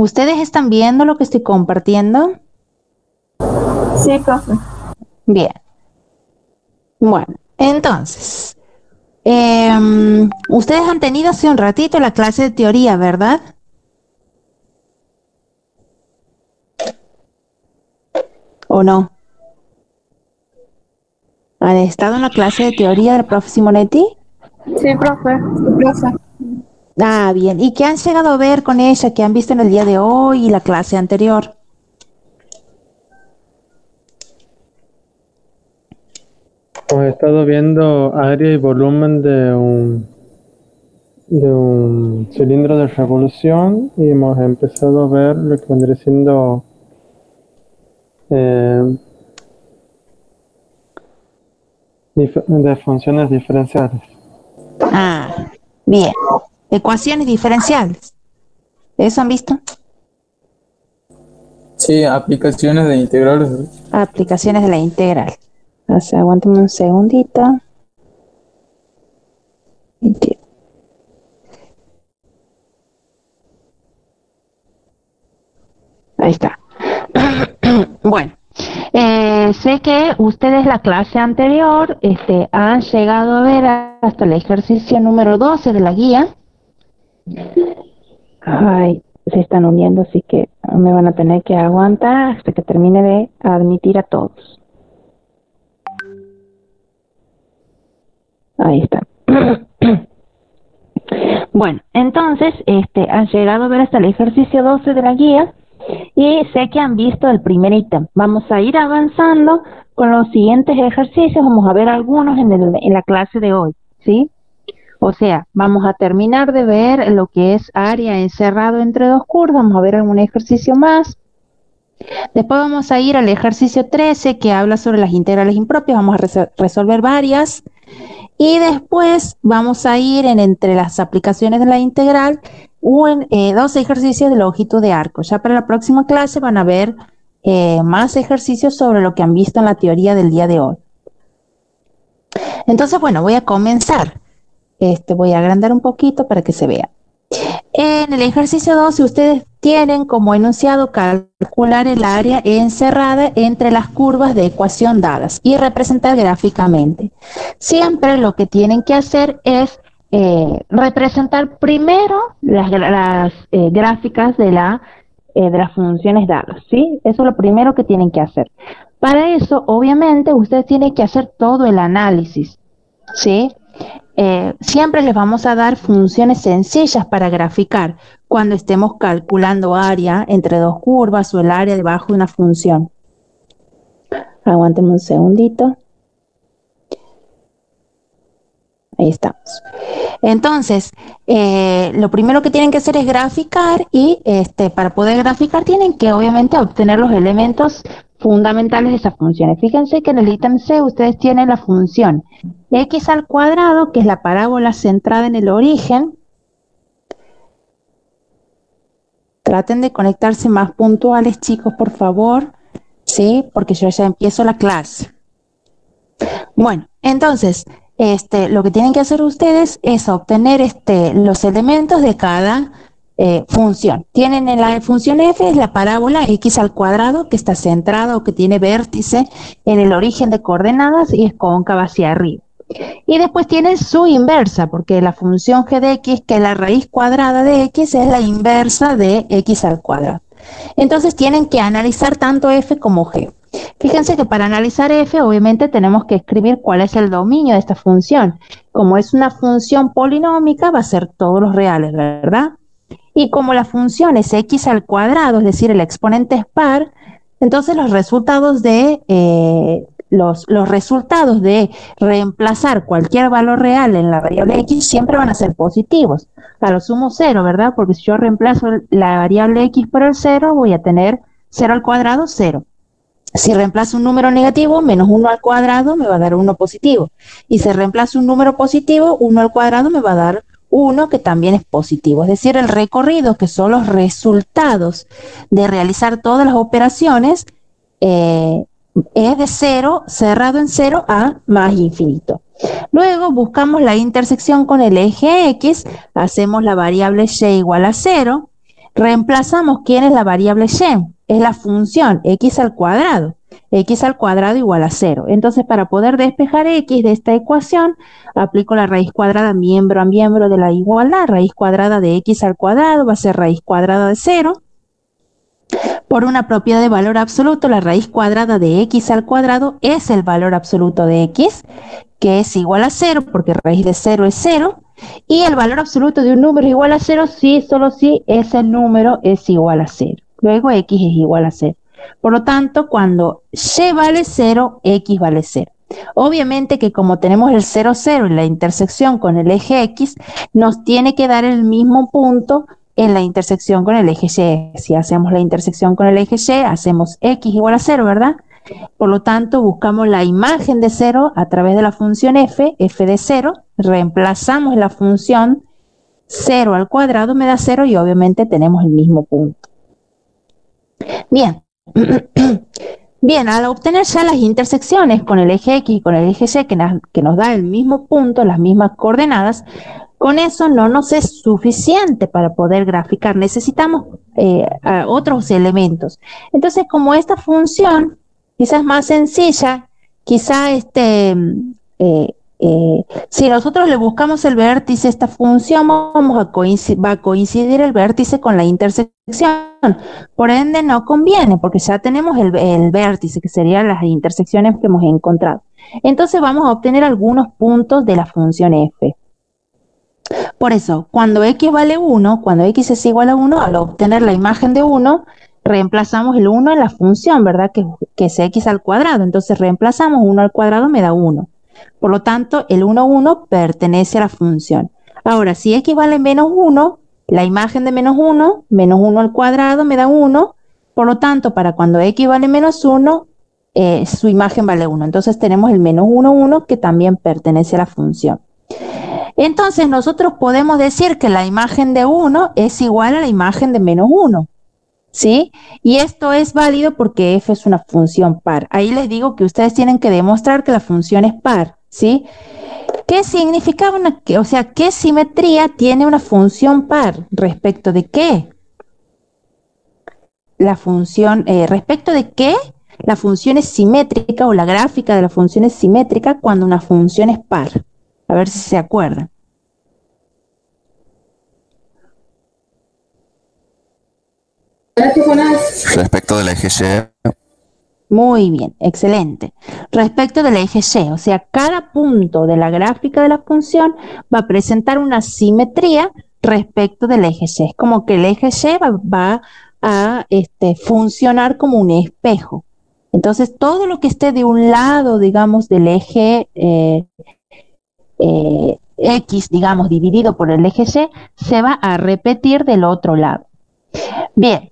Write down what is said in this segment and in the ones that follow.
¿Ustedes están viendo lo que estoy compartiendo? Sí, profe. Bien. Bueno, entonces, ustedes han tenido hace un ratito la clase de teoría, ¿verdad? ¿O no? ¿Han estado en la clase de teoría del profe Simonetti? Sí, profe. Sí, profe. Ah, bien. ¿Y qué han llegado a ver con ella, que han visto en el día de hoy y la clase anterior? Hemos estado viendo área y volumen de un cilindro de revolución y hemos empezado a ver lo que vendría siendo de funciones diferenciales. Ah, bien. Ecuaciones diferenciales. ¿Eso han visto? Sí, aplicaciones de integrales. Aplicaciones de la integral. O sea, aguántame un segundito. Ahí está. Bueno, sé que ustedes la clase anterior han llegado a ver hasta el ejercicio número 12 de la guía. Ay, se están uniendo, así que me van a tener que aguantar hasta que termine de admitir a todos. Ahí está. Bueno, entonces, han llegado a ver hasta el ejercicio 12 de la guía y sé que han visto el primer ítem. Vamos a ir avanzando con los siguientes ejercicios. Vamos a ver algunos en la clase de hoy, ¿sí? O sea, vamos a terminar de ver lo que es área encerrado entre dos curvas. Vamos a ver algún ejercicio más. Después vamos a ir al ejercicio 13 que habla sobre las integrales impropias. Vamos a resolver varias. Y después vamos a ir entre las aplicaciones de la integral dos ejercicios de longitud de arco. Ya para la próxima clase van a ver más ejercicios sobre lo que han visto en la teoría del día de hoy. Entonces, bueno, voy a comenzar. Voy a agrandar un poquito para que se vea. En el ejercicio 12 ustedes tienen como enunciado calcular el área encerrada entre las curvas de ecuación dadas y representar gráficamente. Siempre lo que tienen que hacer es representar primero las gráficas de las funciones dadas, ¿sí? Eso es lo primero que tienen que hacer. Para eso, obviamente, ustedes tienen que hacer todo el análisis, ¿sí? Siempre les vamos a dar funciones sencillas para graficar cuando estemos calculando área entre dos curvas o el área debajo de una función. Aguántenme un segundito. Ahí estamos. Entonces, lo primero que tienen que hacer es graficar y para poder graficar tienen que obviamente obtener los elementos fundamentales de esas funciones. Fíjense que en el ítem C ustedes tienen la función x al cuadrado, que es la parábola centrada en el origen. Traten de conectarse más puntuales, chicos, por favor, ¿sí? Porque yo ya empiezo la clase. Bueno, entonces, lo que tienen que hacer ustedes es obtener los elementos de cada función. Tienen en la función f es la parábola x al cuadrado que está centrada o que tiene vértice en el origen de coordenadas y es cóncava hacia arriba. Y después tienen su inversa, porque la función g de x, que es la raíz cuadrada de x, es la inversa de x al cuadrado. Entonces tienen que analizar tanto f como g. Fíjense que para analizar f, obviamente tenemos que escribir cuál es el dominio de esta función. Como es una función polinómica, va a ser todos los reales, ¿verdad? Y como la función es x al cuadrado, es decir, el exponente es par, entonces los resultados de reemplazar cualquier valor real en la variable x siempre van a ser positivos. A lo sumo 0, ¿verdad? Porque si yo reemplazo la variable x por el 0, voy a tener 0 al cuadrado, 0. Si reemplazo un número negativo, menos 1 al cuadrado me va a dar 1 positivo. Y si reemplazo un número positivo, 1 al cuadrado me va a dar 1 que también es positivo. Es decir, el recorrido, que son los resultados de realizar todas las operaciones, es de 0, cerrado en 0 a más infinito. Luego buscamos la intersección con el eje X, hacemos la variable y igual a 0. Reemplazamos quién es la variable y, es la función x al cuadrado. X al cuadrado igual a 0. Entonces, para poder despejar x de esta ecuación, aplico la raíz cuadrada miembro a miembro de la igualdad. Raíz cuadrada de x al cuadrado va a ser raíz cuadrada de 0. Por una propiedad de valor absoluto, la raíz cuadrada de x al cuadrado es el valor absoluto de x, que es igual a 0, porque raíz de 0 es 0. Y el valor absoluto de un número es igual a 0 si, solo si ese número es igual a 0. Luego x es igual a 0. Por lo tanto, cuando y vale 0, x vale 0. Obviamente que como tenemos el 0, 0 en la intersección con el eje x, nos tiene que dar el mismo punto en la intersección con el eje y. Si hacemos la intersección con el eje y, hacemos x igual a 0, ¿verdad? Por lo tanto, buscamos la imagen de 0 a través de la función f de 0, reemplazamos la función 0 al cuadrado me da 0 y obviamente tenemos el mismo punto. Bien. Bien, al obtener ya las intersecciones con el eje X y con el eje Y que nos da el mismo punto, las mismas coordenadas, con eso no nos es suficiente para poder graficar, necesitamos otros elementos. Entonces, como esta función quizás es más sencilla, quizás si nosotros le buscamos el vértice a esta función, va a coincidir el vértice con la intersección. Por ende, no conviene, porque ya tenemos el vértice, que serían las intersecciones que hemos encontrado. Entonces vamos a obtener algunos puntos de la función f. Por eso, cuando x vale 1, cuando x es igual a 1, al obtener la imagen de 1, reemplazamos el 1 en la función, ¿verdad? Que es x al cuadrado. Entonces reemplazamos 1 al cuadrado, me da 1. Por lo tanto, el 1, 1 pertenece a la función. Ahora, si x vale menos 1, la imagen de menos 1 al cuadrado me da 1. Por lo tanto, para cuando x vale menos 1, su imagen vale 1. Entonces tenemos el menos 1, 1 que también pertenece a la función. Entonces nosotros podemos decir que la imagen de 1 es igual a la imagen de menos 1. ¿Sí? Y esto es válido porque f es una función par. Ahí les digo que ustedes tienen que demostrar que la función es par, ¿sí? ¿Qué significa qué simetría tiene una función par? ¿Respecto de qué? La función, ¿respecto de qué? La función es simétrica o la gráfica de la función es simétrica cuando una función es par. A ver si se acuerdan. Respecto del eje Y. Muy bien, excelente. Respecto del eje Y, o sea, cada punto de la gráfica de la función va a presentar una simetría respecto del eje Y. Es como que el eje Y va a funcionar como un espejo. Entonces, todo lo que esté de un lado, digamos, del eje X, digamos, dividido por el eje Y, se va a repetir del otro lado. Bien.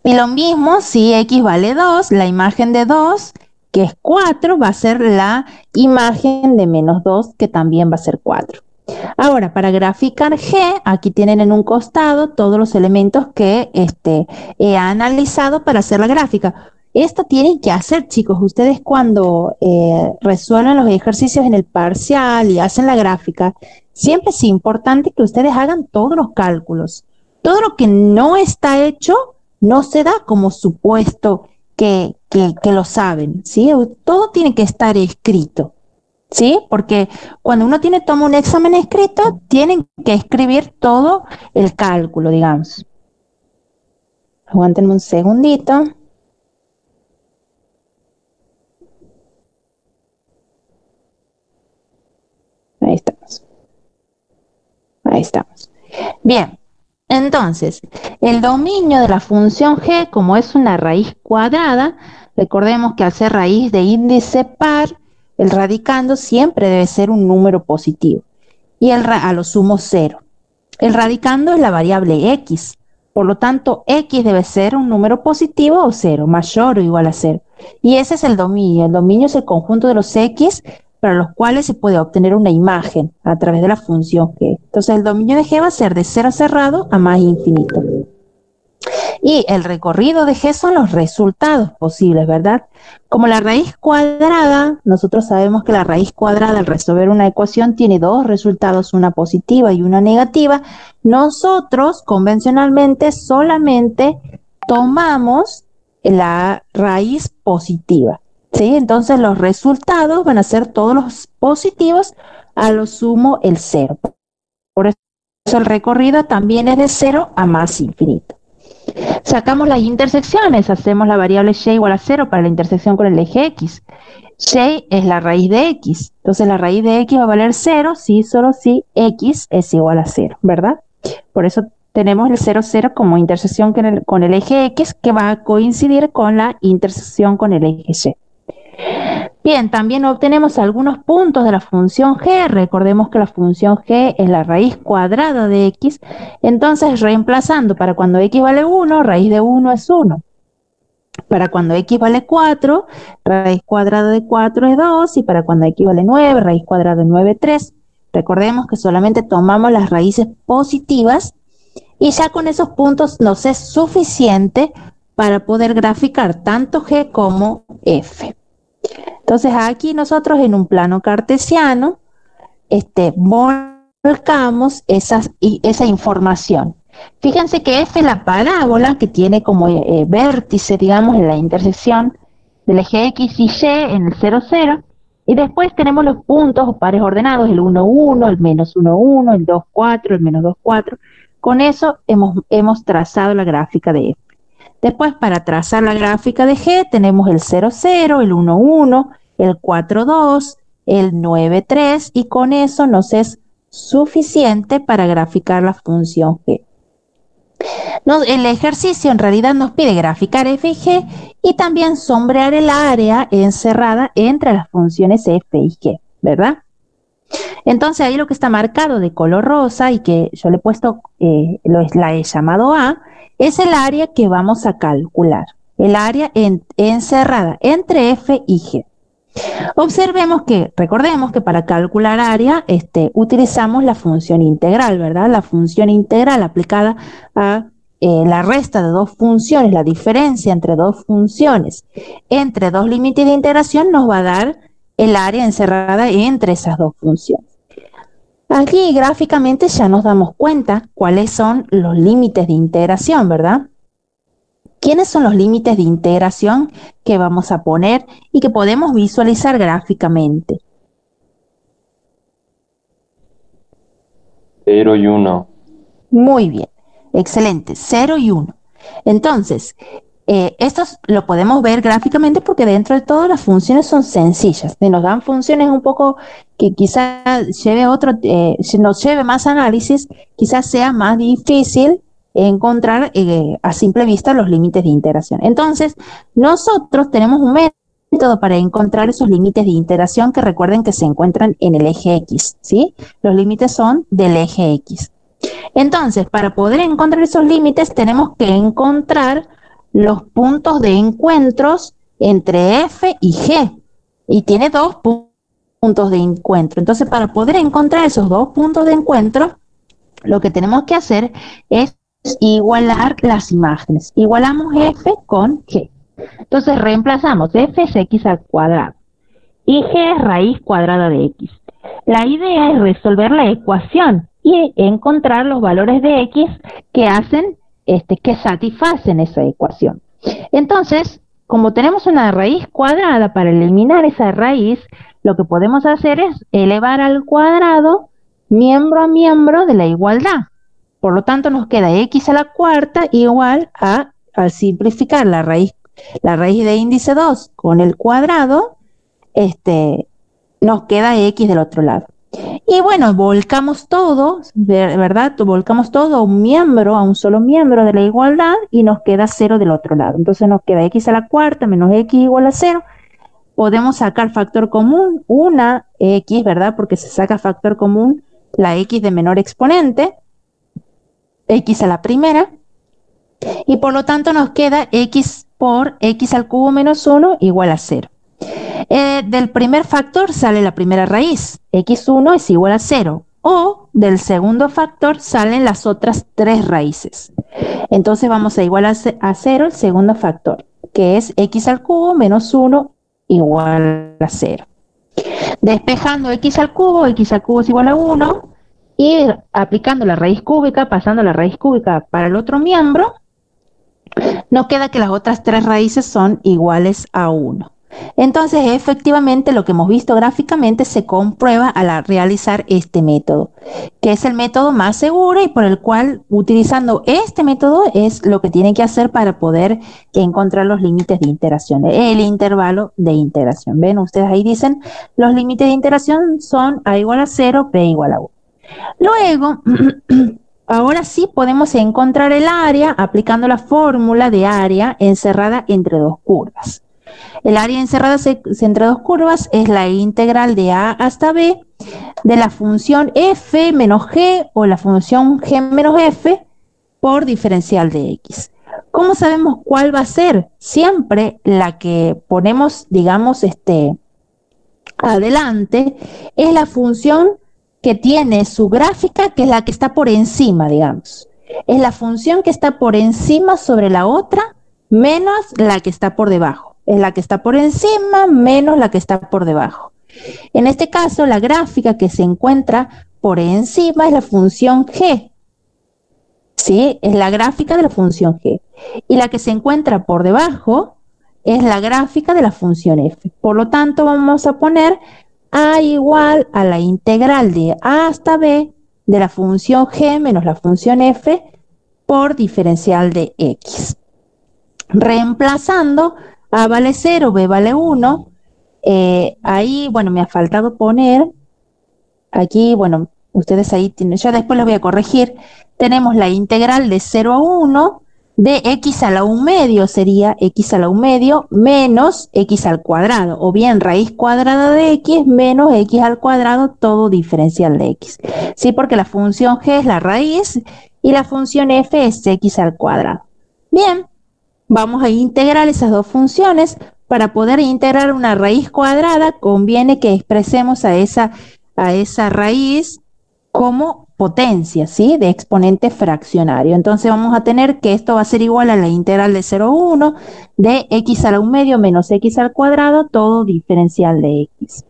Y lo mismo, si x vale 2, la imagen de 2, que es 4, va a ser la imagen de menos 2, que también va a ser 4. Ahora, para graficar G, aquí tienen en un costado todos los elementos que he analizado para hacer la gráfica. Esto tienen que hacer, chicos, ustedes cuando resuelven los ejercicios en el parcial y hacen la gráfica, siempre es importante que ustedes hagan todos los cálculos. Todo lo que no está hecho, no se da como supuesto que lo saben, ¿sí? Todo tiene que estar escrito, ¿sí? Porque cuando uno toma un examen escrito, tienen que escribir todo el cálculo, digamos. Aguántenme un segundito. Ahí estamos. Ahí estamos. Bien. Entonces, el dominio de la función g, como es una raíz cuadrada, recordemos que al ser raíz de índice par, el radicando siempre debe ser un número positivo y a lo sumo 0. El radicando es la variable x, por lo tanto x debe ser un número positivo o 0, mayor o igual a 0. Y ese es el dominio. El dominio es el conjunto de los x para los cuales se puede obtener una imagen a través de la función g. Entonces el dominio de g va a ser de 0 cerrado a más infinito. Y el recorrido de G son los resultados posibles, ¿verdad? Como la raíz cuadrada, nosotros sabemos que la raíz cuadrada al resolver una ecuación tiene dos resultados, una positiva y una negativa. Nosotros convencionalmente solamente tomamos la raíz positiva, ¿sí? Entonces los resultados van a ser todos los positivos, a lo sumo el 0. Por eso el recorrido también es de 0 a más infinito. Sacamos las intersecciones, hacemos la variable y igual a 0 para la intersección con el eje x. Y es la raíz de x, entonces la raíz de x va a valer 0 si solo si x es igual a 0, ¿verdad? Por eso tenemos el 0, 0 como intersección con el eje x, que va a coincidir con la intersección con el eje y. Bien, también obtenemos algunos puntos de la función g. Recordemos que la función g es la raíz cuadrada de x. Entonces, reemplazando para cuando x vale 1, raíz de 1 es 1. Para cuando x vale 4, raíz cuadrada de 4 es 2. Y para cuando x vale 9, raíz cuadrada de 9 es 3. Recordemos que solamente tomamos las raíces positivas y ya con esos puntos nos es suficiente para poder graficar tanto g como f. Entonces aquí nosotros en un plano cartesiano volcamos esa información. Fíjense que f es la parábola que tiene como vértice, digamos, en la intersección del eje x y y en el 0, 0. Y después tenemos los puntos o pares ordenados, el 1, 1, el menos 1, 1, el 2, 4, el menos 2, 4. Con eso hemos trazado la gráfica de f. Después, para trazar la gráfica de g, tenemos el 0, 0, el 1, 1, el 4, 2, el 9, 3, y con eso nos es suficiente para graficar la función g. El ejercicio en realidad nos pide graficar f y g y también sombrear el área encerrada entre las funciones f y g, ¿verdad? Entonces ahí lo que está marcado de color rosa y que yo le he puesto, la he llamado A, es el área que vamos a calcular, el área encerrada entre f y g. Observemos que, recordemos que para calcular área utilizamos la función integral, ¿verdad? La función integral aplicada a la resta de dos funciones, la diferencia entre dos funciones, entre dos límites de integración nos va a dar el área encerrada entre esas dos funciones. Aquí gráficamente ya nos damos cuenta cuáles son los límites de integración, ¿verdad? ¿Quiénes son los límites de integración que vamos a poner y que podemos visualizar gráficamente? 0 y 1. Muy bien, excelente, 0 y 1. Entonces, estos lo podemos ver gráficamente porque dentro de todo las funciones son sencillas. Si nos dan funciones un poco que quizás nos lleve más análisis, quizás sea más difícil encontrar a simple vista los límites de integración. Entonces, nosotros tenemos un método para encontrar esos límites de integración que recuerden que se encuentran en el eje X, ¿sí? Los límites son del eje X. Entonces, para poder encontrar esos límites, tenemos que encontrar los puntos de encuentros entre F y G. Y tiene dos puntos de encuentro. Entonces, para poder encontrar esos dos puntos de encuentro, lo que tenemos que hacer es igualar las imágenes. Igualamos F con G. Entonces, reemplazamos F es X al cuadrado. Y G es raíz cuadrada de X. La idea es resolver la ecuación y encontrar los valores de X que hacen que satisfacen esa ecuación. Entonces, como tenemos una raíz cuadrada, para eliminar esa raíz, lo que podemos hacer es elevar al cuadrado miembro a miembro de la igualdad. Por lo tanto, nos queda x a la cuarta igual a, al simplificar la raíz de índice 2 con el cuadrado, nos queda x del otro lado. Y bueno, volcamos todo, ¿verdad? Volcamos todo a un solo miembro de la igualdad y nos queda 0 del otro lado. Entonces nos queda x a la cuarta menos x igual a 0. Podemos sacar factor común, una x, ¿verdad? Porque se saca factor común la x de menor exponente, x a la primera. Y por lo tanto nos queda x por x al cubo menos 1 igual a 0. Del primer factor sale la primera raíz, x1 es igual a 0, o del segundo factor salen las otras tres raíces. Entonces vamos a igualar a 0 el segundo factor, que es x al cubo menos 1 igual a 0. Despejando x al cubo es igual a 1, y aplicando la raíz cúbica, pasando la raíz cúbica para el otro miembro, nos queda que las otras tres raíces son iguales a 1. Entonces, efectivamente, lo que hemos visto gráficamente se comprueba al realizar este método, que es el método más seguro y por el cual, utilizando este método, es lo que tienen que hacer para poder encontrar los límites de integración, el intervalo de integración. ¿Ven? Ustedes ahí dicen, los límites de integración son a igual a 0, b igual a 1. Luego, ahora sí podemos encontrar el área aplicando la fórmula de área encerrada entre dos curvas. El área encerrada entre dos curvas es la integral de a hasta b de la función f menos g o la función g menos f por diferencial de x. ¿Cómo sabemos cuál va a ser? Siempre la que ponemos, digamos, adelante es la función que tiene su gráfica, que es la que está por encima, digamos. Es la función que está por encima sobre la otra menos la que está por debajo. Es la que está por encima menos la que está por debajo. En este caso, la gráfica que se encuentra por encima es la función g. ¿Sí? Es la gráfica de la función g. Y la que se encuentra por debajo es la gráfica de la función f. Por lo tanto, vamos a poner a igual a la integral de a hasta b de la función g menos la función f por diferencial de x. Reemplazando, a vale 0, b vale 1. Ahí, bueno, me ha faltado poner, aquí, bueno, ustedes ahí tienen, yo después los voy a corregir. Tenemos la integral de 0 a 1 de x a la 1 medio, sería x a la 1 medio menos x al cuadrado, o bien raíz cuadrada de x menos x al cuadrado, todo diferencial de x. Sí, porque la función g es la raíz y la función f es x al cuadrado. Bien. Vamos a integrar esas dos funciones. Para poder integrar una raíz cuadrada, conviene que expresemos a esa raíz como potencia, ¿sí? De exponente fraccionario. Entonces vamos a tener que esto va a ser igual a la integral de 0 a 1 de x a la 1 medio menos x al cuadrado, todo diferencial de x.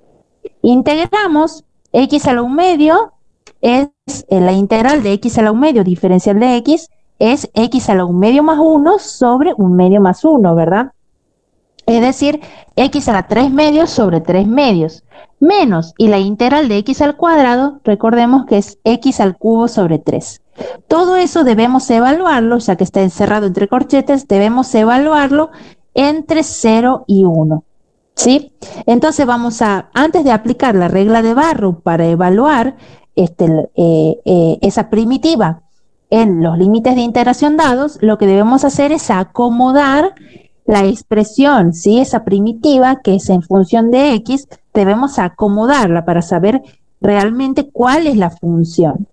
Integramos x a la 1 medio, es la integral de x a la 1 medio diferencial de x, es x a la 1 medio más 1 sobre 1 medio más 1, ¿verdad? Es decir, x a la 3 medios sobre 3 medios, menos, y la integral de x al cuadrado, recordemos que es x al cubo sobre 3. Todo eso debemos evaluarlo, ya que está encerrado entre corchetes, debemos evaluarlo entre 0 y 1, ¿sí? Entonces vamos a, antes de aplicar la regla de Barrow para evaluar esa primitiva en los límites de integración dados, lo que debemos hacer es acomodar la expresión, ¿sí? Esa primitiva que es en función de x, debemos acomodarla para saber realmente cuál es la función.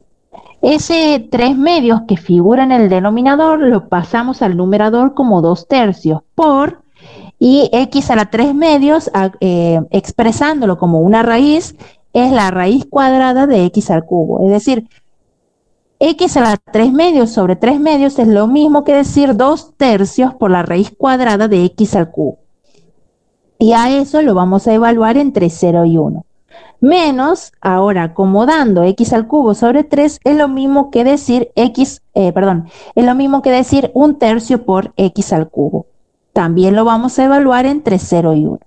Ese 3 medios que figura en el denominador lo pasamos al numerador como 2 tercios por, y x a la 3 medios, expresándolo como una raíz, es la raíz cuadrada de x al cubo. Es decir, x a la 3 medios sobre 3 medios es lo mismo que decir 2 tercios por la raíz cuadrada de x al cubo. Y a eso lo vamos a evaluar entre 0 y 1. Menos, ahora acomodando x al cubo sobre 3 es lo mismo que decir es lo mismo que decir 1 tercio por x al cubo. También lo vamos a evaluar entre 0 y 1.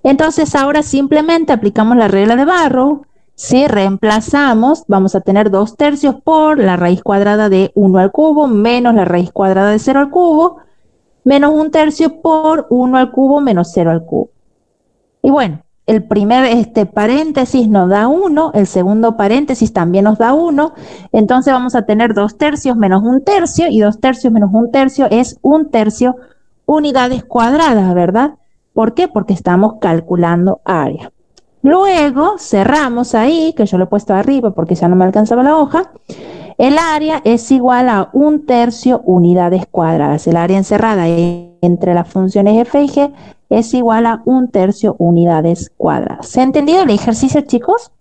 Entonces ahora simplemente aplicamos la regla de Barrow. Si reemplazamos, vamos a tener 2 tercios por la raíz cuadrada de 1 al cubo menos la raíz cuadrada de 0 al cubo, menos 1 tercio por 1 al cubo menos 0 al cubo. Y bueno, el primer paréntesis nos da 1, el segundo paréntesis también nos da 1, entonces vamos a tener 2 tercios menos 1 tercio, y 2 tercios menos 1 tercio es 1 tercio unidades cuadradas, ¿verdad? ¿Por qué? Porque estamos calculando área. Luego cerramos ahí, que yo lo he puesto arriba porque ya no me alcanzaba la hoja. El área es igual a 1 tercio unidades cuadradas. El área encerrada entre las funciones f y g es igual a 1 tercio unidades cuadradas. ¿Se ha entendido el ejercicio, chicos?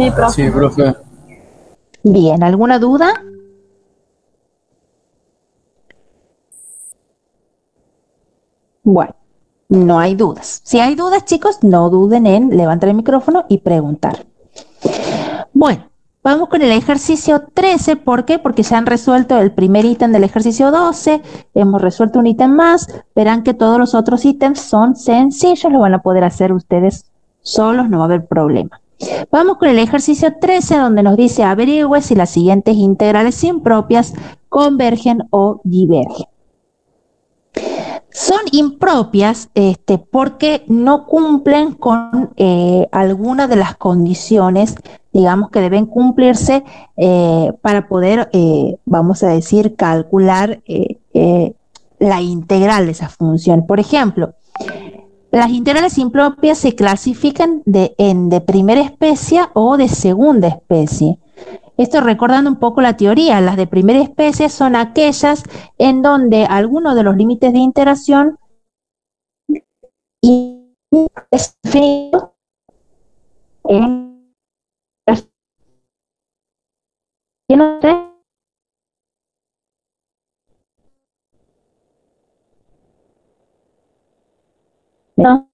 Sí, profe. Sí, profe. Bien, ¿alguna duda? Bueno, no hay dudas. Si hay dudas, chicos, no duden en levantar el micrófono y preguntar. Bueno, vamos con el ejercicio 13. ¿Por qué? Porque ya han resuelto el primer ítem del ejercicio 12. Hemos resuelto un ítem más. Verán que todos los otros ítems son sencillos. Lo van a poder hacer ustedes solos, no va a haber problema. Vamos con el ejercicio 13, donde nos dice averigüe si las siguientes integrales impropias convergen o divergen. Son impropias porque no cumplen con alguna de las condiciones, digamos, que deben cumplirse para poder, vamos a decir, calcular la integral de esa función. Por ejemplo, las integrales impropias se clasifican de primera especie o de segunda especie. Esto recordando un poco la teoría, las de primera especie son aquellas en donde alguno de los límites de integración es finito en no.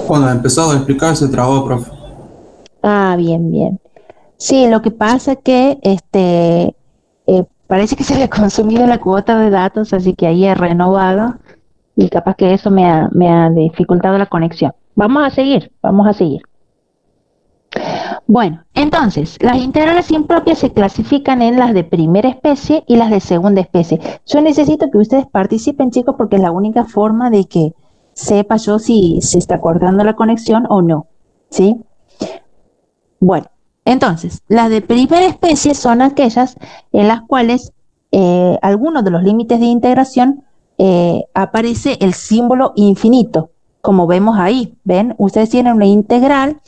Cuando empezó a explicar se trabó, profe. Ah, bien, bien. Sí, lo que pasa es que parece que se le ha consumido la cuota de datos, así que ahí he renovado y capaz que eso me ha dificultado la conexión. Vamos a seguir. Bueno, entonces, las integrales impropias se clasifican en las de primera especie y las de segunda especie. Yo necesito que ustedes participen, chicos, porque es la única forma de que sepa yo si se está cortando la conexión o no, ¿sí? Bueno, entonces, las de primera especie son aquellas en las cuales algunos de los límites de integración aparece el símbolo infinito, como vemos ahí, ¿ven? Ustedes tienen una integral,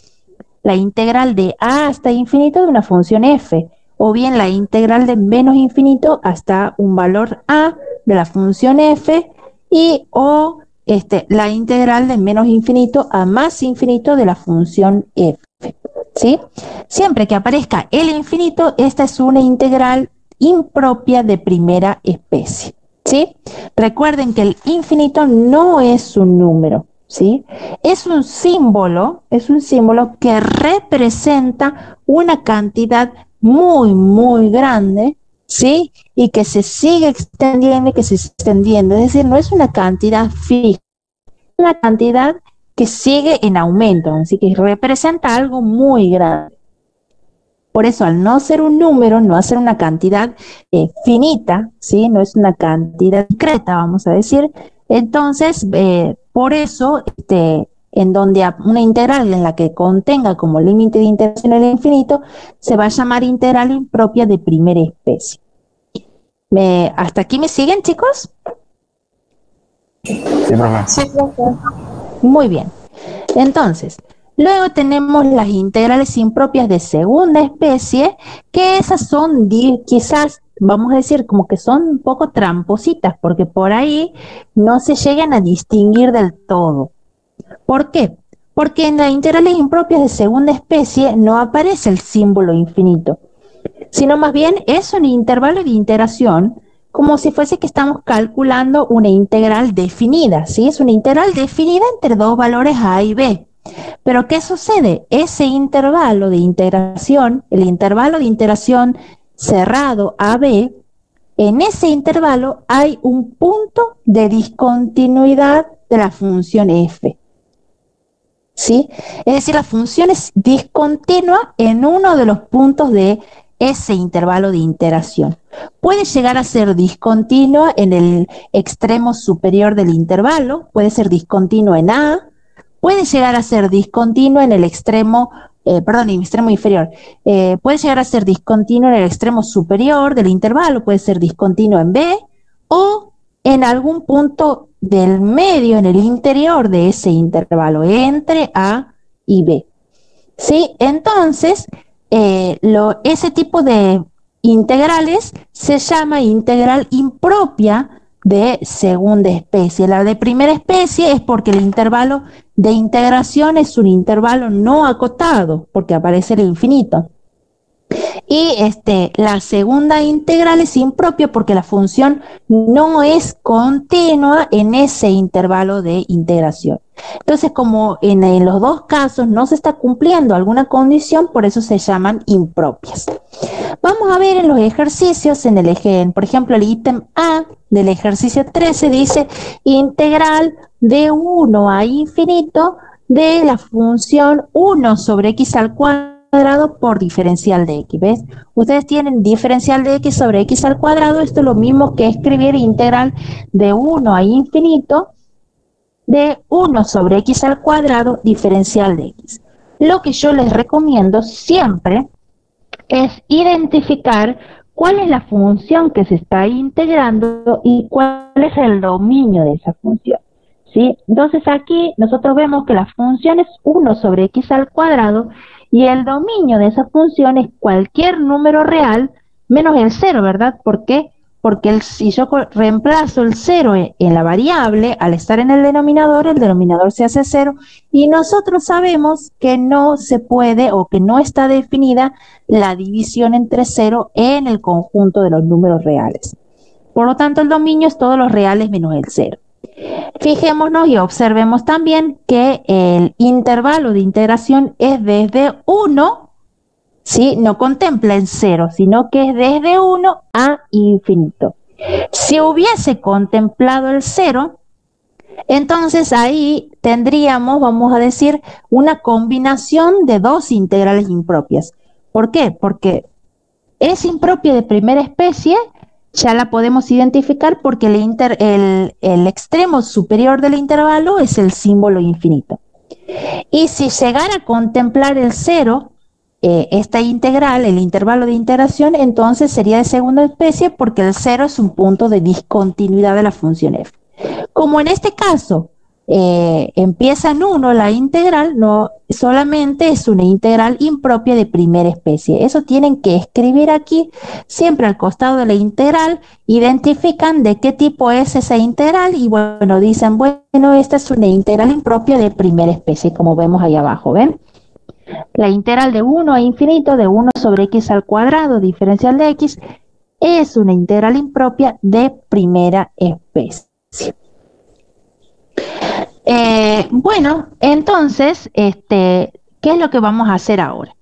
la integral de a hasta infinito de una función f, o bien la integral de menos infinito hasta un valor a de la función f, o la integral de menos infinito a más infinito de la función f, ¿sí? Siempre que aparezca el infinito, esta es una integral impropia de primera especie, ¿sí? Recuerden que el infinito no es un número, ¿sí? Es un símbolo que representa una cantidad muy, muy grande, ¿sí? Y que se sigue extendiendo y que se sigue extendiendo. Es decir, no es una cantidad fija, es una cantidad que sigue en aumento, así que representa algo muy grande. Por eso, al no ser un número, no hacer una cantidad finita, ¿sí? No es una cantidad discreta, vamos a decir. Entonces, por eso, en donde una integral en la que contenga como límite de integración el infinito, se va a llamar integral impropia de primera especie. ¿Hasta aquí me siguen, chicos? Sí, profe. Sí, profe. Muy bien. Entonces, luego tenemos las integrales impropias de segunda especie, que esas son quizás, vamos a decir, como que son un poco trampositas, porque por ahí no se llegan a distinguir del todo. ¿Por qué? Porque en las integrales impropias de segunda especie no aparece el símbolo infinito, sino más bien es un intervalo de integración, como si fuese que estamos calculando una integral definida, ¿sí? Es una integral definida entre dos valores a y b. Pero ¿qué sucede? Ese intervalo de integración, el intervalo de integración cerrado AB, en ese intervalo hay un punto de discontinuidad de la función f, ¿sí? Es decir, la función es discontinua en uno de los puntos de ese intervalo de integración. Puede llegar a ser discontinua en el extremo superior del intervalo, puede ser discontinua en A, puede llegar a ser discontinua en el extremo, extremo inferior, puede llegar a ser discontinua en el extremo superior del intervalo, puede ser discontinua en B, o en algún punto del medio, en el interior de ese intervalo, entre A y B. ¿Sí? Entonces, ese tipo de integrales se llama integral impropia de segunda especie. La de primera especie es porque el intervalo de integración es un intervalo no acotado, porque aparece el infinito. Y la segunda integral es impropia porque la función no es continua en ese intervalo de integración. Entonces, como en los dos casos no se está cumpliendo alguna condición, por eso se llaman impropias. Vamos a ver en los ejercicios, por ejemplo, el ítem A del ejercicio 13 dice integral de 1 a infinito de la función 1 sobre x al cuadrado por diferencial de x. ¿Ves? Ustedes tienen diferencial de x sobre x al cuadrado. Esto es lo mismo que escribir integral de 1 a infinito de 1 sobre x al cuadrado diferencial de x. Lo que yo les recomiendo siempre es identificar cuál es la función que se está integrando y cuál es el dominio de esa función. ¿Sí? Entonces aquí nosotros vemos que la función es 1 sobre x al cuadrado y el dominio de esa función es cualquier número real menos el 0, ¿verdad? ¿Por qué? Porque si yo reemplazo el 0 en la variable, al estar en el denominador se hace 0, y nosotros sabemos que no se puede o que no está definida la división entre 0 en el conjunto de los números reales. Por lo tanto, el dominio es todos los reales menos el 0. Fijémonos y observemos también que el intervalo de integración es desde 1, ¿sí? No contempla el 0, sino que es desde 1 a infinito. Si hubiese contemplado el 0, entonces ahí tendríamos, vamos a decir, una combinación de dos integrales impropias. ¿Por qué? Porque es impropia de primera especie, ya la podemos identificar porque el extremo superior del intervalo es el símbolo infinito. Y si llegara a contemplar el 0, esta integral, el intervalo de integración, entonces sería de segunda especie porque el 0 es un punto de discontinuidad de la función f. Como en este caso empieza en 1 la integral, no solamente es una integral impropia de primera especie. Eso tienen que escribir aquí, siempre al costado de la integral, identifican de qué tipo es esa integral y bueno, dicen, bueno, esta es una integral impropia de primera especie, como vemos ahí abajo, ¿ven? La integral de 1 a infinito de 1 sobre x al cuadrado diferencial de x es una integral impropia de primera especie. Bueno, entonces, ¿qué es lo que vamos a hacer ahora?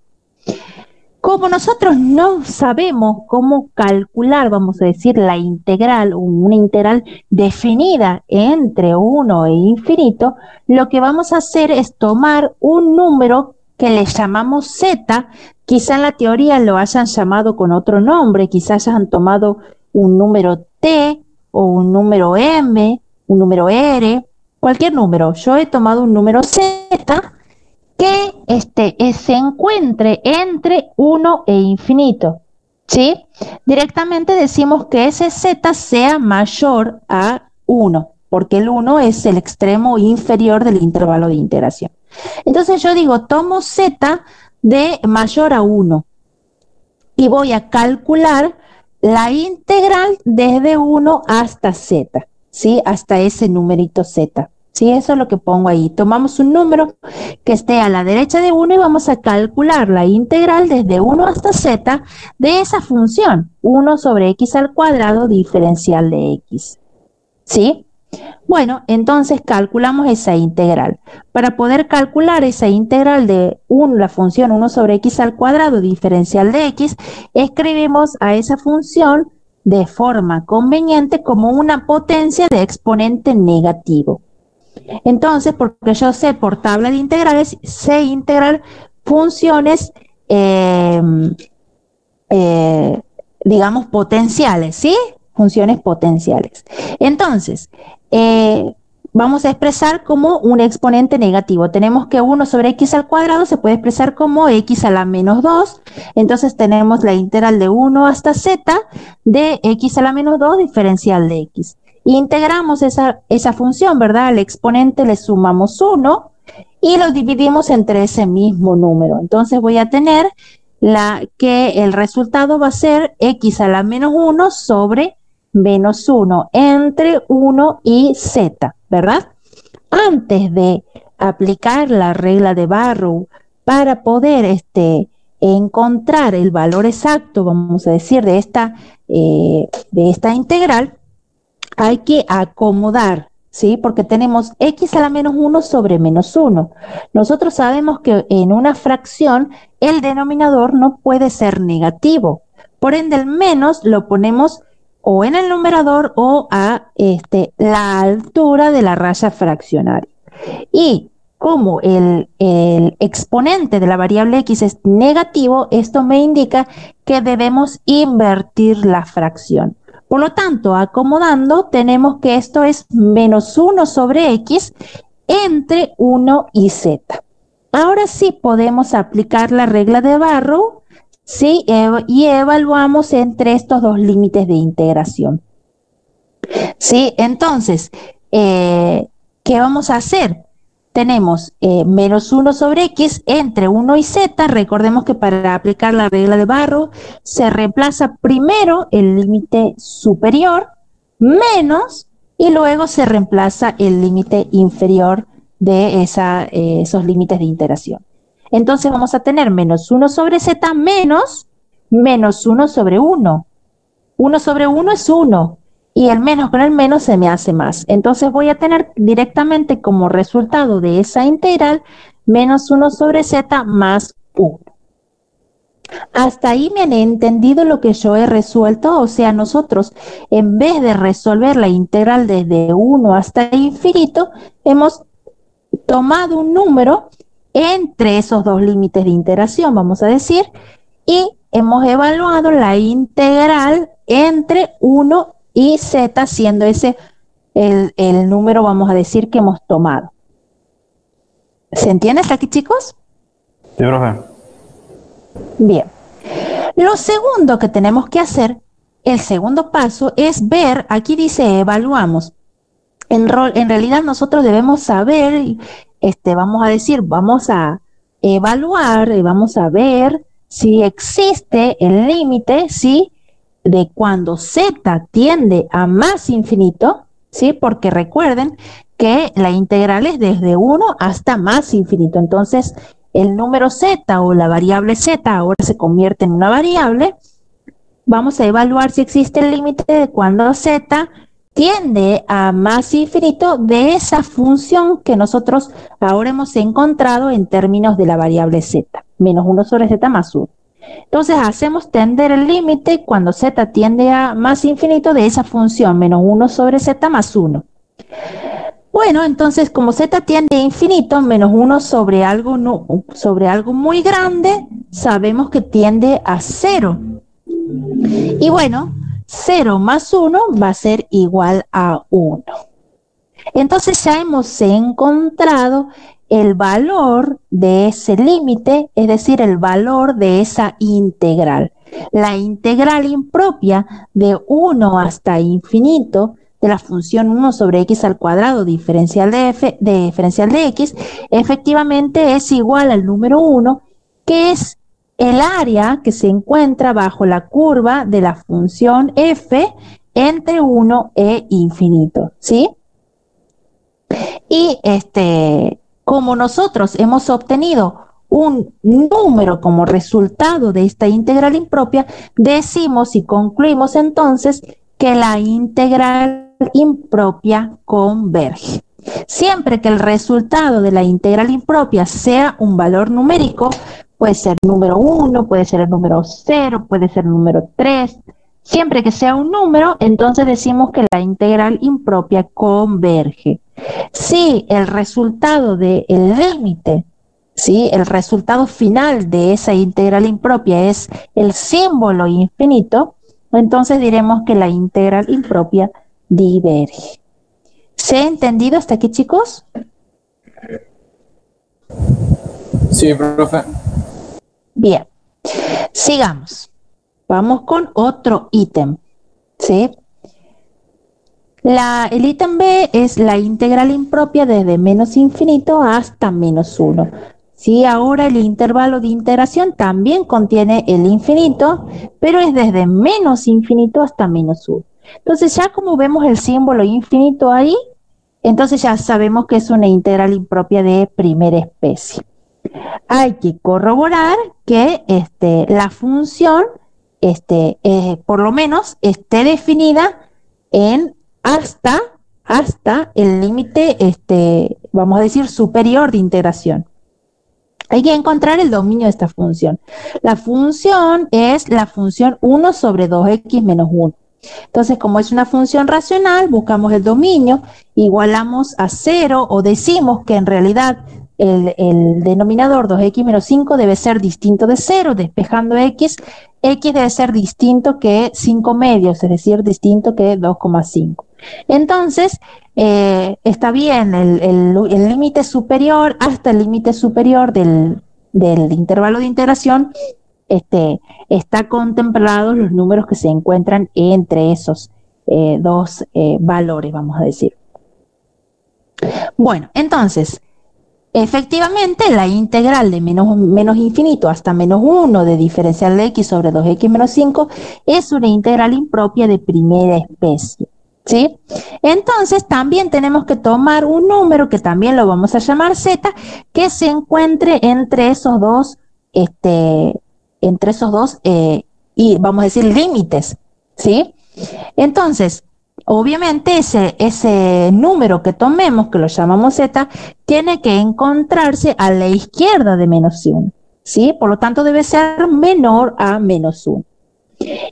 Como nosotros no sabemos cómo calcular, vamos a decir, la integral, una integral definida entre 1 e infinito, lo que vamos a hacer es tomar un número que le llamamos z, quizá en la teoría lo hayan llamado con otro nombre, quizás hayan tomado un número t o un número m, un número r, cualquier número. Yo he tomado un número z que se encuentre entre 1 e infinito, ¿sí? Directamente decimos que ese z sea mayor a 1, porque el 1 es el extremo inferior del intervalo de integración. Entonces yo digo, tomo z de mayor a 1 y voy a calcular la integral desde 1 hasta z, ¿sí? Hasta ese numerito z. Sí, eso es lo que pongo ahí. Tomamos un número que esté a la derecha de 1 y vamos a calcular la integral desde 1 hasta z de esa función, 1 sobre x al cuadrado diferencial de x. ¿Sí? Bueno, entonces calculamos esa integral. Para poder calcular esa integral de la función 1 sobre x al cuadrado diferencial de x, escribimos a esa función de forma conveniente como una potencia de exponente negativo. Entonces, porque yo sé por tabla de integrales, sé integrar funciones, digamos, potenciales, ¿sí? Funciones potenciales. Entonces, vamos a expresar como un exponente negativo. Tenemos que 1 sobre x al cuadrado se puede expresar como x a la menos 2. Entonces, tenemos la integral de 1 hasta z de x a la menos 2 diferencial de x. integramos esa función, ¿verdad? Al exponente le sumamos 1 y lo dividimos entre ese mismo número. Entonces voy a tener que el resultado va a ser x a la menos 1 sobre menos 1 entre 1 y z, ¿verdad? Antes de aplicar la regla de Barrow para poder encontrar el valor exacto, vamos a decir, de esta integral, hay que acomodar, ¿sí? Porque tenemos x a la menos 1 sobre menos 1. Nosotros sabemos que en una fracción el denominador no puede ser negativo. Por ende, el menos lo ponemos o en el numerador o a la altura de la raya fraccionaria. Y como el exponente de la variable x es negativo, esto me indica que debemos invertir la fracción. Por lo tanto, acomodando, tenemos que esto es menos 1 sobre x entre 1 y z. Ahora sí podemos aplicar la regla de Barrow, ¿sí? Y evaluamos entre estos dos límites de integración. ¿Sí? Entonces, ¿qué vamos a hacer? Tenemos menos 1 sobre x entre 1 y z. Recordemos que para aplicar la regla de Barrow se reemplaza primero el límite superior menos y luego se reemplaza el límite inferior de esos límites de integración. Entonces vamos a tener menos 1 sobre z menos 1 sobre 1. 1 sobre 1 es 1. Y el menos con el menos se me hace más. Entonces voy a tener directamente como resultado de esa integral menos 1 sobre z más 1. Hasta ahí me han entendido lo que yo he resuelto. O sea, nosotros en vez de resolver la integral desde 1 hasta infinito, hemos tomado un número entre esos dos límites de integración, vamos a decir, y hemos evaluado la integral entre 1 y z, siendo ese el número, vamos a decir, que hemos tomado. ¿Se entiende hasta aquí, chicos? Sí, profe. Bien. Lo segundo que tenemos que hacer, el segundo paso, es ver, aquí dice evaluamos. En realidad nosotros debemos saber, vamos a decir, vamos a evaluar y vamos a ver si existe el límite, ¿sí? De cuando z tiende a más infinito, ¿sí? Porque recuerden que la integral es desde 1 hasta más infinito. Entonces, el número z o la variable z ahora se convierte en una variable. Vamos a evaluar si existe el límite de cuando z tiende a más infinito de esa función que nosotros ahora hemos encontrado en términos de la variable z, menos 1 sobre z más 1. Entonces hacemos tender el límite cuando z tiende a más infinito de esa función, menos 1 sobre z más 1. Bueno, entonces como z tiende a infinito, menos 1 sobre algo muy grande, sabemos que tiende a 0. Y bueno, 0 más 1 va a ser igual a 1. Entonces ya hemos encontrado el valor de ese límite, es decir, el valor de esa integral. La integral impropia de 1 hasta infinito de la función 1 sobre x al cuadrado diferencial de x, efectivamente es igual al número 1, que es el área que se encuentra bajo la curva de la función f entre 1 e infinito, ¿sí? Y como nosotros hemos obtenido un número como resultado de esta integral impropia, decimos y concluimos entonces que la integral impropia converge. Siempre que el resultado de la integral impropia sea un valor numérico, puede ser número 1, puede ser el número 0, puede ser el número 3. Siempre que sea un número, entonces decimos que la integral impropia converge. Si el resultado del límite, ¿sí? El resultado final de esa integral impropia es el símbolo infinito, entonces diremos que la integral impropia diverge. ¿Se ha entendido hasta aquí, chicos? Sí, profe. Bien, sigamos. Vamos con otro ítem, ¿sí? El ítem B es la integral impropia desde menos infinito hasta menos 1. Sí, ahora el intervalo de integración también contiene el infinito, pero es desde menos infinito hasta menos 1. Entonces ya como vemos el símbolo infinito ahí, entonces ya sabemos que es una integral impropia de primera especie. Hay que corroborar que la función por lo menos esté definida en hasta el límite, vamos a decir, superior de integración. Hay que encontrar el dominio de esta función. La función es la función 1 sobre 2x menos 1. Entonces, como es una función racional, buscamos el dominio, igualamos a 0 o decimos que en realidad el denominador 2x menos 5 debe ser distinto de 0, despejando x debe ser distinto que 5 medios, es decir, distinto que 2,5. Entonces, está bien el límite superior hasta el límite superior del intervalo de integración, está contemplados los números que se encuentran entre esos dos valores, vamos a decir. Bueno, entonces, efectivamente, la integral de menos infinito hasta menos 1 de diferencial de x sobre 2x menos 5 es una integral impropia de primera especie, ¿sí? Entonces, también tenemos que tomar un número que también lo vamos a llamar z, que se encuentre entre esos dos, y vamos a decir límites, ¿sí? Entonces, obviamente ese número que tomemos, que lo llamamos z, tiene que encontrarse a la izquierda de menos 1, ¿sí? Por lo tanto, debe ser menor a menos 1.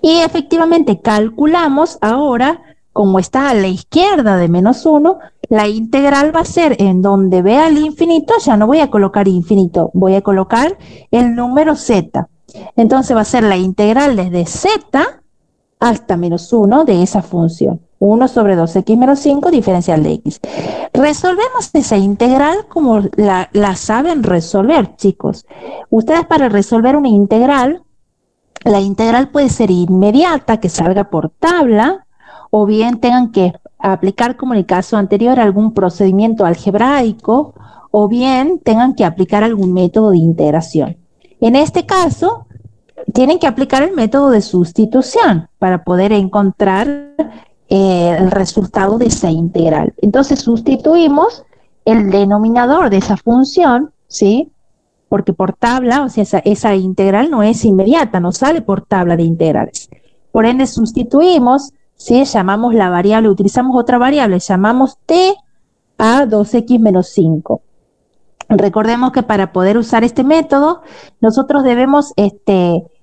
Y efectivamente calculamos ahora, como está a la izquierda de menos 1, la integral va a ser en donde vea el infinito, ya no voy a colocar infinito, voy a colocar el número z. Entonces va a ser la integral desde z hasta menos 1 de esa función. 1 sobre 2x menos 5 diferencial de x. Resolvemos esa integral como la saben resolver, chicos. Ustedes para resolver una integral, la integral puede ser inmediata, que salga por tabla, o bien tengan que aplicar, como en el caso anterior, algún procedimiento algebraico, o bien tengan que aplicar algún método de integración. En este caso, tienen que aplicar el método de sustitución para poder encontrar el resultado de esa integral. Entonces sustituimos el denominador de esa función, ¿sí? Porque por tabla, o sea, esa integral no es inmediata, no sale por tabla de integrales. Por ende sustituimos, ¿sí? Llamamos la variable, utilizamos otra variable, llamamos t a 2x menos 5. Recordemos que para poder usar este método, nosotros debemos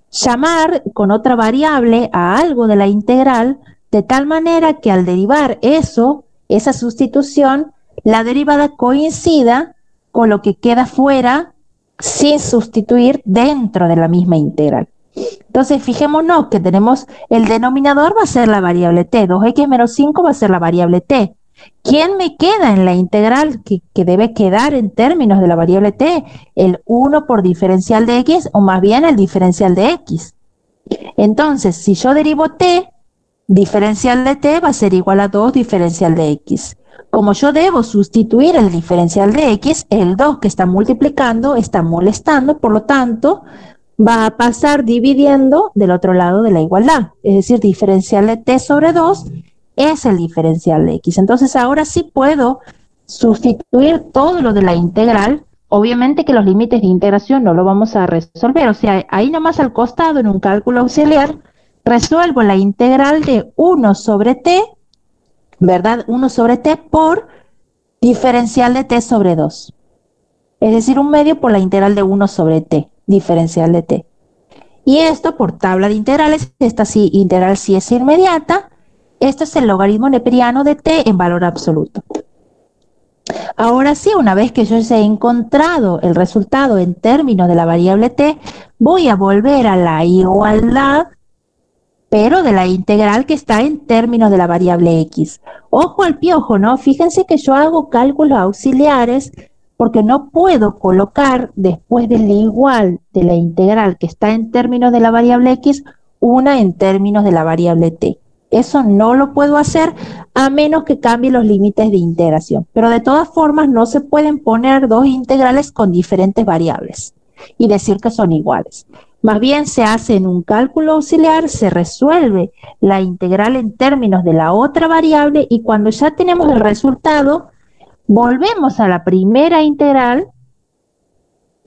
llamar con otra variable a algo de la integral, de tal manera que al derivar esa sustitución, la derivada coincida con lo que queda fuera sin sustituir dentro de la misma integral. Entonces, fijémonos que tenemos el denominador va a ser la variable t, 2x menos 5 va a ser la variable t. ¿Quién me queda en la integral que debe quedar en términos de la variable t? El 1 por diferencial de x, o más bien el diferencial de x. Entonces, si yo derivo t, diferencial de t va a ser igual a 2 diferencial de x. Como yo debo sustituir el diferencial de x, el 2 que está multiplicando está molestando, por lo tanto, va a pasar dividiendo del otro lado de la igualdad. Es decir, diferencial de t sobre 2 es el diferencial de x. Entonces, ahora sí puedo sustituir todo lo de la integral. Obviamente que los límites de integración no lo vamos a resolver. O sea, ahí nomás al costado, en un cálculo auxiliar, resuelvo la integral de 1 sobre t, ¿verdad? 1 sobre t por diferencial de t sobre 2. Es decir, un medio por la integral de 1 sobre t, diferencial de t. Y esto por tabla de integrales, esta sí, integral sí es inmediata. Esto es el logaritmo neperiano de t en valor absoluto. Ahora sí, una vez que yo ya he encontrado el resultado en términos de la variable t, voy a volver a la igualdad, pero de la integral que está en términos de la variable x. Ojo al piojo, ¿no? Fíjense que yo hago cálculos auxiliares porque no puedo colocar después del igual de la integral que está en términos de la variable x, una en términos de la variable t. Eso no lo puedo hacer a menos que cambie los límites de integración. Pero de todas formas no se pueden poner dos integrales con diferentes variables y decir que son iguales. Más bien se hace en un cálculo auxiliar, se resuelve la integral en términos de la otra variable y cuando ya tenemos el resultado, volvemos a la primera integral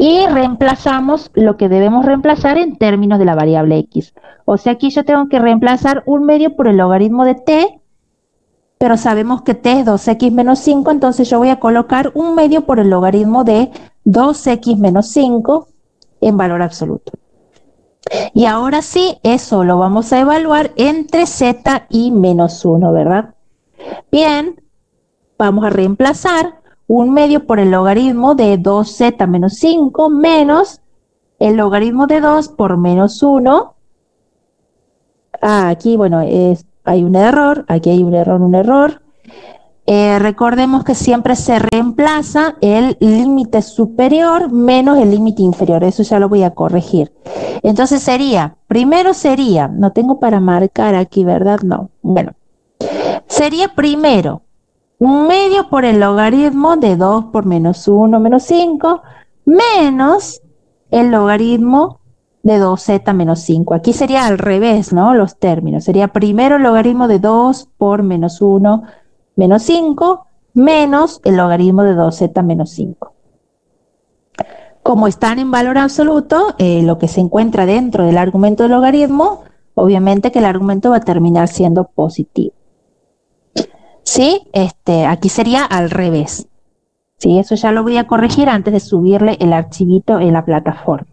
y reemplazamos lo que debemos reemplazar en términos de la variable x. O sea, aquí yo tengo que reemplazar 1/2 por el logaritmo de t, pero sabemos que t es 2x menos 5, entonces yo voy a colocar 1/2 por el logaritmo de 2x menos 5 en valor absoluto. Y ahora sí, eso lo vamos a evaluar entre z y menos 1, ¿verdad? Bien, vamos a reemplazar 1/2 por el logaritmo de 2z menos 5 menos el logaritmo de 2 por menos 1. Aquí, bueno, hay un error, aquí hay un error. Recordemos que siempre se reemplaza el límite superior menos el límite inferior, eso ya lo voy a corregir. Entonces primero sería, no tengo para marcar aquí, ¿verdad? No, bueno, sería primero 1/2 por el logaritmo de 2 por menos 1 menos 5 menos el logaritmo de 2z menos 5. Aquí sería al revés, ¿no? Los términos. Sería primero el logaritmo de 2 por menos 1 menos 5 menos el logaritmo de 2z menos 5. Como están en valor absoluto, lo que se encuentra dentro del argumento del logaritmo, obviamente que el argumento va a terminar siendo positivo. ¿Sí? Aquí sería al revés. ¿Sí? Eso ya lo voy a corregir antes de subirle el archivito en la plataforma.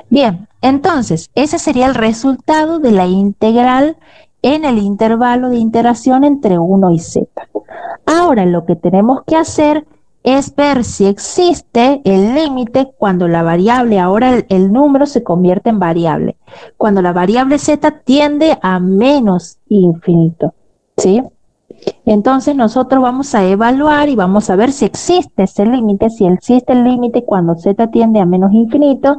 Bien, entonces, ese sería el resultado de la integral en el intervalo de integración entre 1 y z. Ahora lo que tenemos que hacer es ver si existe el límite cuando la variable, ahora el número se convierte en variable, cuando la variable z tiende a menos infinito, ¿sí? Entonces nosotros vamos a evaluar y vamos a ver si existe ese límite, si existe el límite cuando z tiende a menos infinito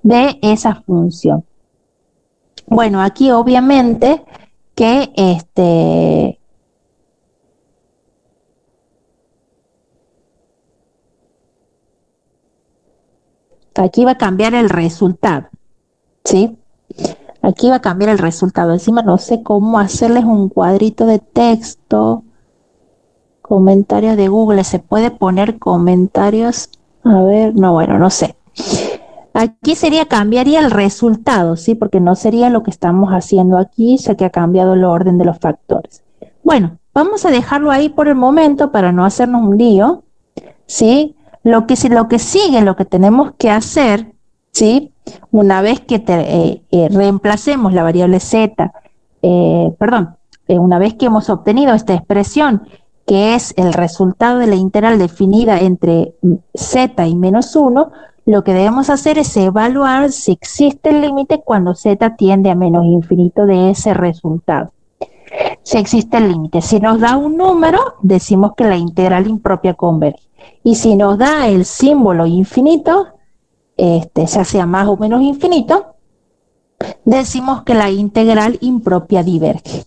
de esa función. Bueno, aquí obviamente que aquí va a cambiar el resultado, ¿sí? Aquí va a cambiar el resultado. Encima no sé cómo hacerles un cuadrito de texto. Comentarios de Google. ¿Se puede poner comentarios? A ver, no, bueno, no sé. Aquí cambiaría el resultado, ¿sí? Porque no sería lo que estamos haciendo aquí, ya que ha cambiado el orden de los factores. Bueno, vamos a dejarlo ahí por el momento para no hacernos un lío, ¿sí? Lo que sigue, lo que tenemos que hacer, ¿sí? Una vez que reemplacemos la variable z, una vez que hemos obtenido esta expresión, que es el resultado de la integral definida entre z y menos 1, lo que debemos hacer es evaluar si existe el límite cuando z tiende a menos infinito de ese resultado. Si existe el límite. Si nos da un número, decimos que la integral impropia converge. Y si nos da el símbolo infinito, ya sea más o menos infinito, decimos que la integral impropia diverge.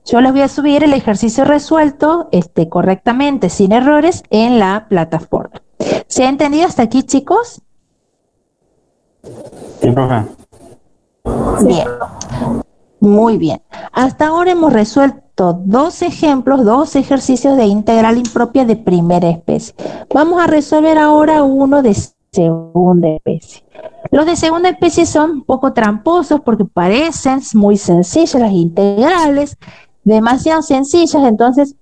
Yo les voy a subir el ejercicio resuelto correctamente, sin errores, en la plataforma. ¿Se ha entendido hasta aquí, chicos? Sí, profe. Bien. Muy bien. Hasta ahora hemos resuelto dos ejemplos, dos ejercicios de integral impropia de primera especie. Vamos a resolver ahora uno de segunda especie. Los de segunda especie son un poco tramposos porque parecen muy sencillas las integrales, demasiado sencillas, entonces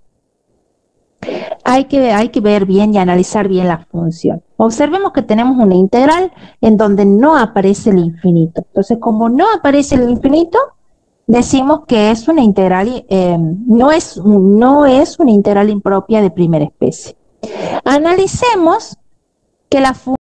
hay que ver bien y analizar bien la función. Observemos que tenemos una integral en donde no aparece el infinito. Entonces, como no aparece el infinito, decimos que es una integral, no es una integral impropia de primera especie. Analicemos que la función